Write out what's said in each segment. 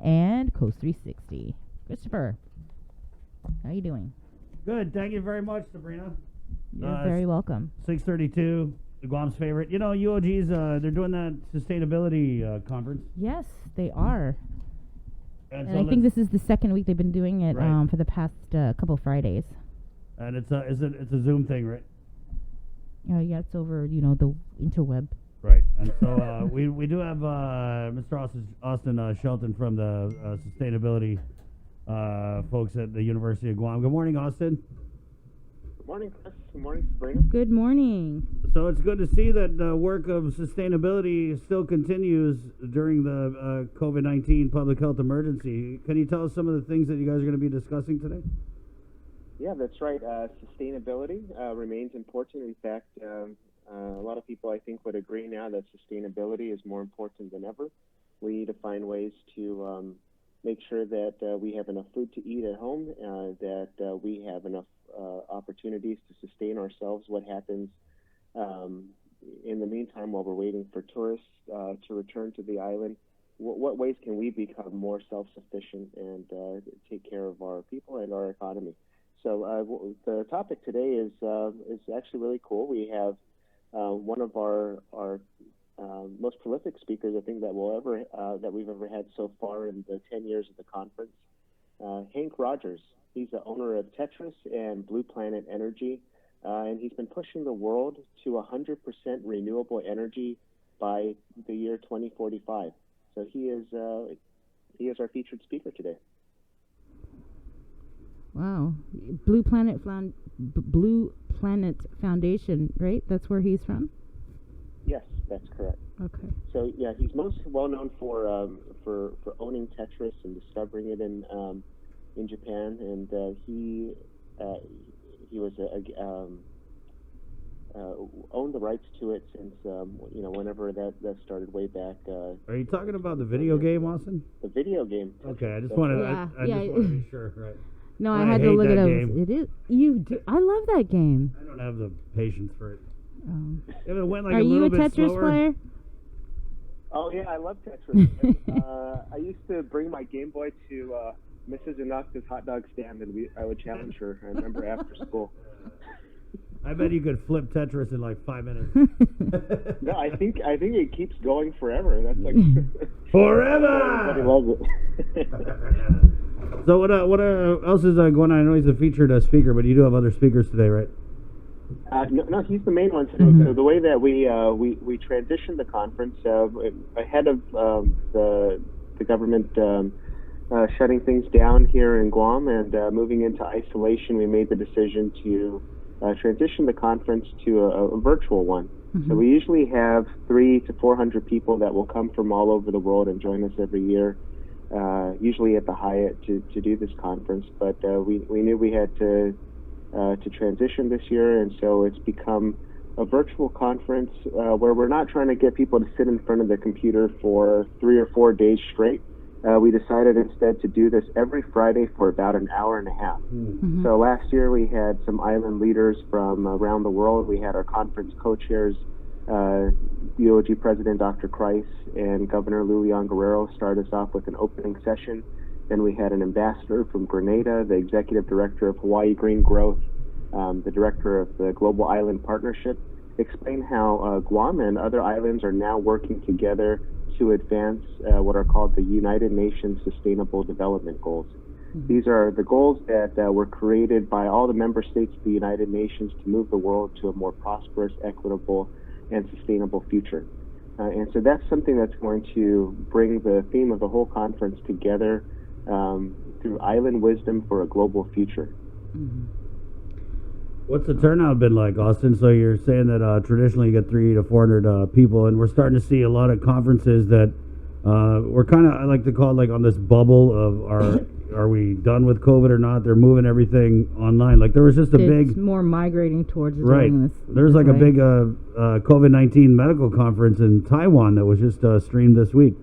and Coast 360. Christopher, how you doing? Good. Thank you very much, Sabrina. You're very welcome. 632, the Guam's favorite. You know, UOG's, they're doing that sustainability conference. Yes, they are. And I think this is the second week they've been doing it for the past couple Fridays. And it's a Zoom thing, right? Yeah, it's over, the interweb. Right. And so we do have Mr. Austin Shelton from the sustainability folks at the University of Guam. Good morning, Austin. Good morning, Chris. Good morning, Sabrina. Good morning. So it's good to see that the work of sustainability still continues during the COVID-19 public health emergency. Can you tell us some of the things that you guys are going to be discussing today? Yeah, that's right. Sustainability remains important. In fact, a lot of people, I think, would agree now that sustainability is more important than ever. We need to find ways to make sure that we have enough food to eat at home, that we have enough opportunities to sustain ourselves. What happens in the meantime while we're waiting for tourists to return to the island? What ways can we become more self-sufficient and take care of our people and our economy? So the topic today is actually really cool. We have one of our most prolific speakers, I think, that we've ever had so far in the 10 years of the conference. Hank Rogers. He's the owner of Tetris and Blue Planet Energy, and he's been pushing the world to 100% renewable energy by the year 2045. So he is our featured speaker today. Wow, Blue Planet Foundation, right? That's where he's from. Yes, that's correct. Okay. So yeah, he's most well known for owning Tetris and discovering it in Japan, and he was owned the rights to it since whenever that started way back. Are you talking about the video game, Austin? The video game. Okay, I just wanted to be sure, right? No, I had to look it up. It is. You do. I love that game. I don't have the patience for it. If it went like Are a you little a bit Tetris slower, player? Oh yeah, I love Tetris. I used to bring my Game Boy to Mrs. Inaka's hot dog stand, and I would challenge her. I remember after school. I bet you could flip Tetris in like 5 minutes. No, I think it keeps going forever. That's like forever. Everybody loves it. So what else is going on? I know he's a featured speaker, but you do have other speakers today, right? No, he's the main one today. Mm-hmm. So the way that we transitioned the conference ahead of the government shutting things down here in Guam and moving into isolation, we made the decision to transition the conference to a virtual one. Mm-hmm. So we usually have 300 to 400 people that will come from all over the world and join us every year, usually at the Hyatt to do this conference. But we knew we had to transition this year, and so it's become a virtual conference where we're not trying to get people to sit in front of the computer for 3 or 4 days straight. We decided instead to do this every Friday for about an hour and a half. Mm-hmm. So last year we had some island leaders from around the world. We had our conference co-chairs, UOG President Dr. Kreis and Governor Lulian Guerrero start us off with an opening session. Then we had an ambassador from Grenada, the executive director of Hawaii Green Growth, the director of the Global Island Partnership, explain how Guam and other islands are now working together to advance what are called the United Nations Sustainable Development Goals. Mm-hmm. These are the goals that were created by all the member states of the United Nations to move the world to a more prosperous, equitable, and sustainable future. And so that's something that's going to bring the theme of the whole conference together through island wisdom for a global future. Mm-hmm. What's the turnout been like, Austin? So you're saying that traditionally you get 300 to 400 people, and we're starting to see a lot of conferences that we're kind of, I like to call it like on this bubble of are we done with COVID or not? They're moving everything online. Like there was just it's more migrating towards doing this. There's like a big COVID-19 medical conference in Taiwan that was just streamed this week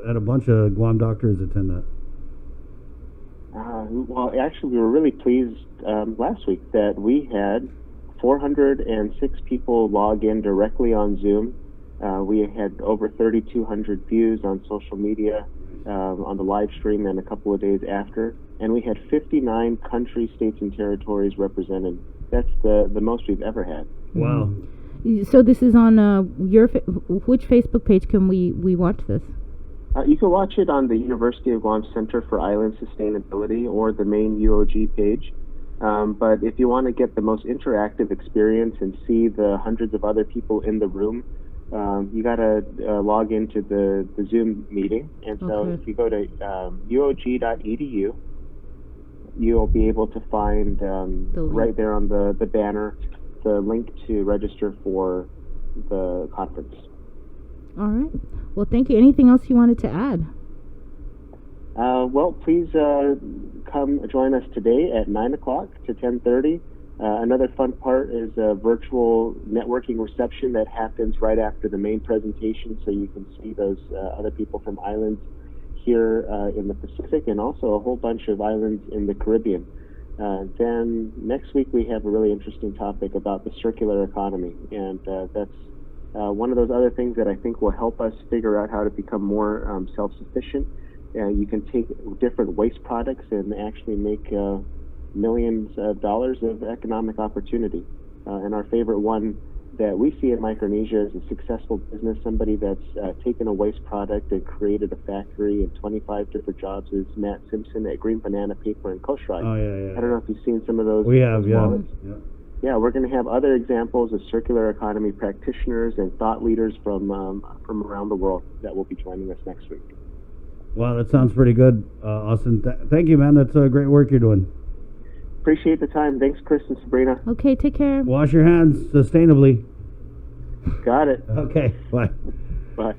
had a bunch of Guam doctors attend that. Well, actually, we were really pleased last week that we had 406 people log in directly on Zoom. We had over 3,200 views on social media. on the live stream and a couple of days after, and we had 59 countries, states, and territories represented. That's the most we've ever had. Wow. So this is on which Facebook page can we watch this? You can watch it on the University of Guam Center for Island Sustainability or the main UOG page. But if you want to get the most interactive experience and see the hundreds of other people in the room, you got to log into the Zoom meeting. And so if you go to uog.edu, you'll be able to find right there on the banner the link to register for the conference. All right. Well, thank you. Anything else you wanted to add? Well, please come join us today at 9 o'clock to 10:30. Another fun part is a virtual networking reception that happens right after the main presentation, so you can see those other people from islands here in the Pacific and also a whole bunch of islands in the Caribbean. Then next week we have a really interesting topic about the circular economy, and that's one of those other things that I think will help us figure out how to become more self-sufficient. You can take different waste products and actually make millions of dollars of economic opportunity. And our favorite one that we see in Micronesia is a successful business, somebody that's taken a waste product and created a factory and 25 different jobs, is Matt Simpson at Green Banana Paper and Koshraj. Oh, yeah. I don't know if you've seen some of those. We have, yeah. Yeah, we're going to have other examples of circular economy practitioners and thought leaders from around the world that will be joining us next week. Wow, that sounds pretty good, Austin. Thank you, man. That's great work you're doing. Appreciate the time. Thanks, Chris and Sabrina. Okay, take care. Wash your hands sustainably. Got it. Okay, bye. Bye.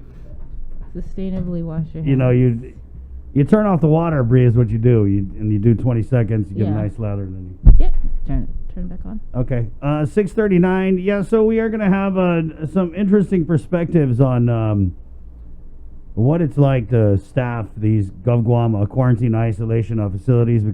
Sustainably wash your hands. You know, you turn off the water, Bree, is what you do. You do 20 seconds, you get a nice lather, and then you... Yep, turn it back on. Okay, 6:39. Yeah, so we are going to have some interesting perspectives on what it's like to staff these GovGuam quarantine isolation facilities, because